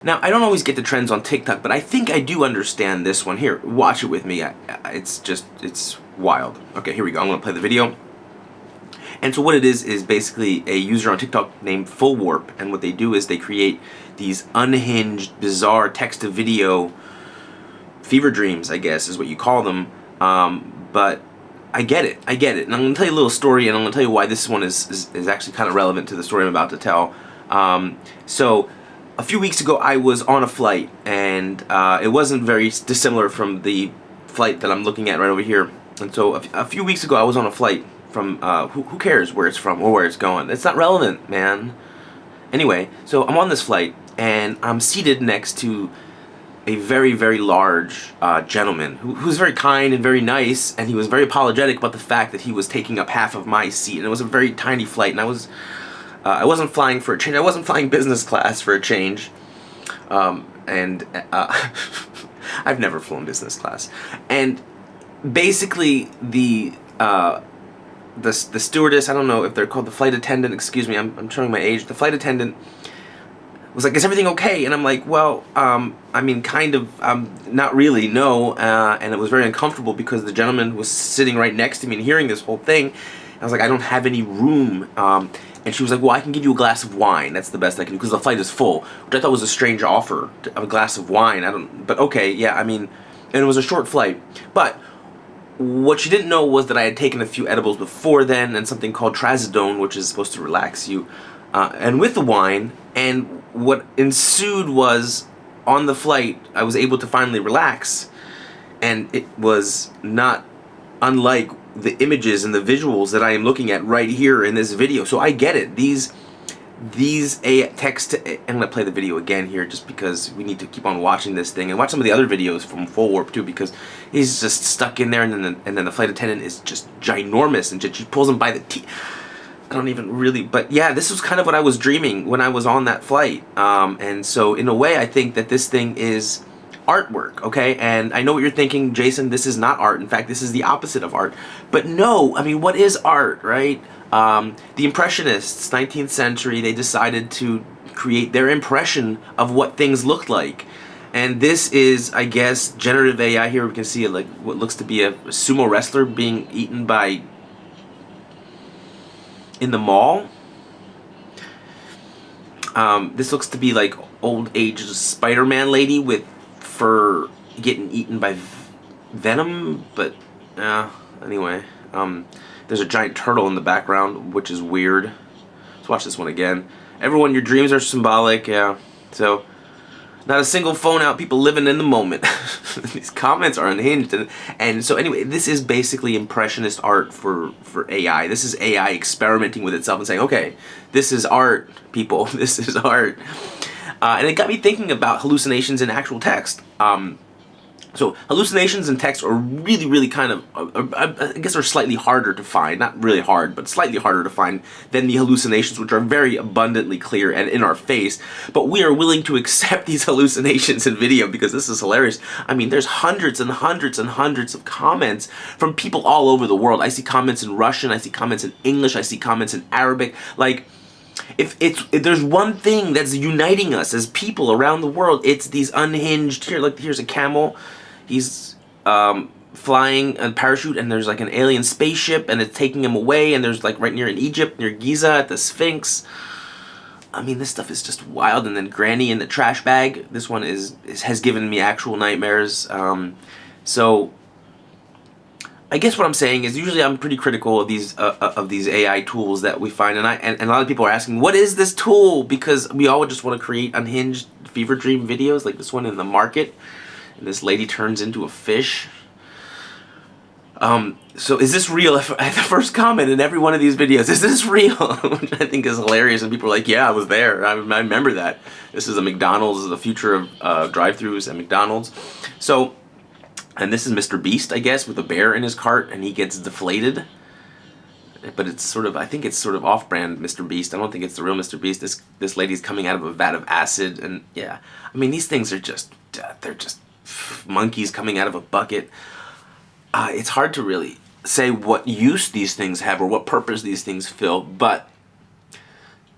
Now, I don't always get the trends on TikTok, but I think I do understand this one. Here, watch it with me. It's wild. Okay, here we go. I'm going to play the video. And so what it is basically a user on TikTok named Full Warp, and what they do is they create these unhinged, bizarre text-to-video fever dreams, I guess, is what you call them. But I get it. And I'm going to tell you a little story, and I'm going to tell you why this one is actually kind of relevant to the story I'm about to tell. So a few weeks ago, I was on a flight, and it wasn't very dissimilar from the flight that I'm looking at right over here. And so a few weeks ago, I was on a flight from, who cares where it's from or where it's going? It's not relevant, man. Anyway, so I'm on this flight, and I'm seated next to a very, very large gentleman who's very kind and very nice, and he was very apologetic about the fact that he was taking up half of my seat, and it was a very tiny flight, and I wasn't flying for a change. I wasn't flying business class for a change, and I've never flown business class. And basically, the stewardess, I don't know if they're called the flight attendant. Excuse me, I'm showing my age. The flight attendant was like, "Is everything okay?" And I'm like, "Well, I mean, kind of, not really, no." And it was very uncomfortable because the gentleman was sitting right next to me and hearing this whole thing. I was like, "I don't have any room." And she was like, "Well, I can give you a glass of wine. That's the best I can do because the flight is full," which I thought was a strange offer of a glass of wine. But okay, yeah, I mean, and it was a short flight. But what she didn't know was that I had taken a few edibles before then and something called trazodone, which is supposed to relax you, and with the wine. And what ensued was, on the flight, I was able to finally relax, and it was not unlike the images and the visuals that I am looking at right here in this video. So I get it. These text. I'm gonna play the video again here just because we need to keep on watching this thing and watch some of the other videos from Full Warp too, because he's just stuck in there, and then the flight attendant is just ginormous, and she pulls him by the teeth. I don't even really, but yeah, this was kind of what I was dreaming when I was on that flight. And so in a way, I think that this thing is artwork, okay? And I know what you're thinking, Jason, this is not art. In fact, this is the opposite of art. But no, I mean, what is art, right? The Impressionists, 19th century, they decided to create their impression of what things looked like. And this is, I guess, generative AI. Here we can see like what looks to be a sumo wrestler being eaten by, in the mall. This looks to be like old age Spider-Man lady with fur getting eaten by venom, but anyway, there's a giant turtle in the background, which is weird. Let's watch this one again. Everyone, your dreams are symbolic. Yeah, so not a single phone out, people living in the moment. These comments are unhinged, and so anyway, this is basically impressionist art for AI. This is AI experimenting with itself and saying, okay, this is art, people. This is art. And it got me thinking about hallucinations in actual text. So hallucinations in text are really, really kind of, I guess are slightly harder to find. Not really hard, but slightly harder to find than the hallucinations, which are very abundantly clear and in our face. But we are willing to accept these hallucinations in video because this is hilarious. I mean, there's hundreds and hundreds and hundreds of comments from people all over the world. I see comments in Russian, I see comments in English, I see comments in Arabic. Like, if there's one thing that's uniting us as people around the world, it's these unhinged, here's a camel. He's flying a parachute, and there's like an alien spaceship, and it's taking him away, and there's like right near in Egypt, near Giza, at the Sphinx. I mean, this stuff is just wild. And then Granny in the trash bag. This one has given me actual nightmares. So I guess what I'm saying is usually I'm pretty critical of these AI tools that we find, and a lot of people are asking, what is this tool? Because we all just want to create unhinged fever dream videos like this one in the market. And this lady turns into a fish. So is this real? The first comment in every one of these videos, is this real? Which I think is hilarious, and people are like, yeah, I was there. I remember that. This is a McDonald's, the future of drive-thrus at McDonald's. So, and this is Mr. Beast, I guess, with a bear in his cart, and he gets deflated. But it's sort of, I think it's sort of off-brand Mr. Beast. I don't think it's the real Mr. Beast. This lady's coming out of a vat of acid, and yeah. I mean, these things are just, they're just monkeys coming out of a bucket. It's hard to really say what use these things have or what purpose these things fill, but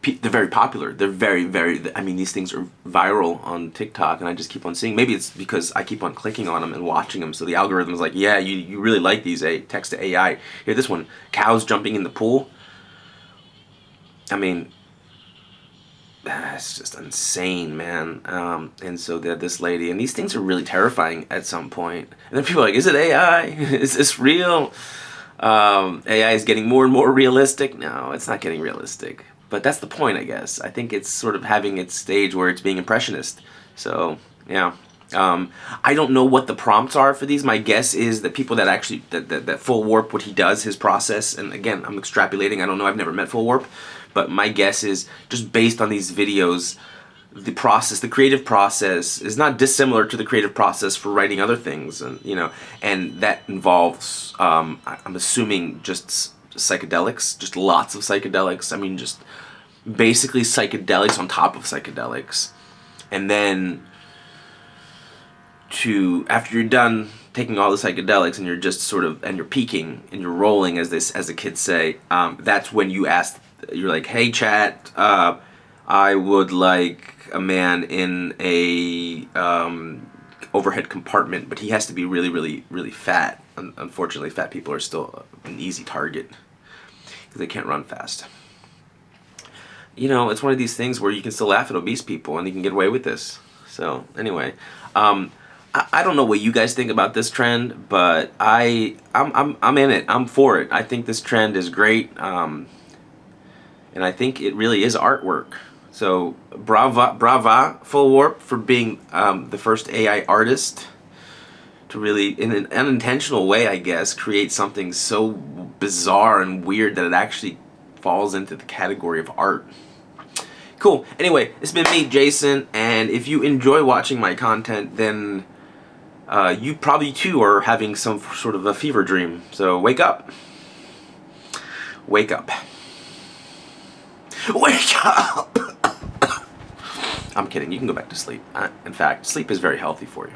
they're very popular. They're very, very. I mean, these things are viral on TikTok, and I just keep on seeing. Maybe it's because I keep on clicking on them and watching them, so the algorithm is like, yeah, you really like these. Text to AI. Here, this one, cows jumping in the pool. I mean, it's just insane, man. And so this lady, and these things are really terrifying at some point. And then people are like, is it AI? Is this real? AI is getting more and more realistic. No, it's not getting realistic. But that's the point, I guess. I think it's sort of having its stage where it's being impressionist. So, yeah. I don't know what the prompts are for these. My guess is that people that actually, that Full Warp, what he does, his process, and again, I'm extrapolating, I don't know, I've never met Full Warp, but my guess is, just based on these videos, the process, the creative process, is not dissimilar to the creative process for writing other things, and and that involves, I'm assuming, just psychedelics, just lots of psychedelics. I mean, just basically psychedelics on top of psychedelics, and then after you're done taking all the psychedelics and you're just sort of, and you're peaking and you're rolling, as the kids say, that's when you're like, hey chat, I would like a man in a overhead compartment, but he has to be really, really, really fat. Unfortunately, fat people are still an easy target because they can't run fast. It's one of these things where you can still laugh at obese people and you can get away with this. So anyway, I don't know what you guys think about this trend, but I'm in it. I'm for it. I think this trend is great, and I think it really is artwork. So brava Full Warp for being the first AI artist to really, in an unintentional way, I guess, create something so bizarre and weird that it actually falls into the category of art. Cool. Anyway, it's been me, Jason, and if you enjoy watching my content, then you probably too are having some sort of a fever dream. So wake up. Wake up. Wake up! I'm kidding. You can go back to sleep. In fact, sleep is very healthy for you.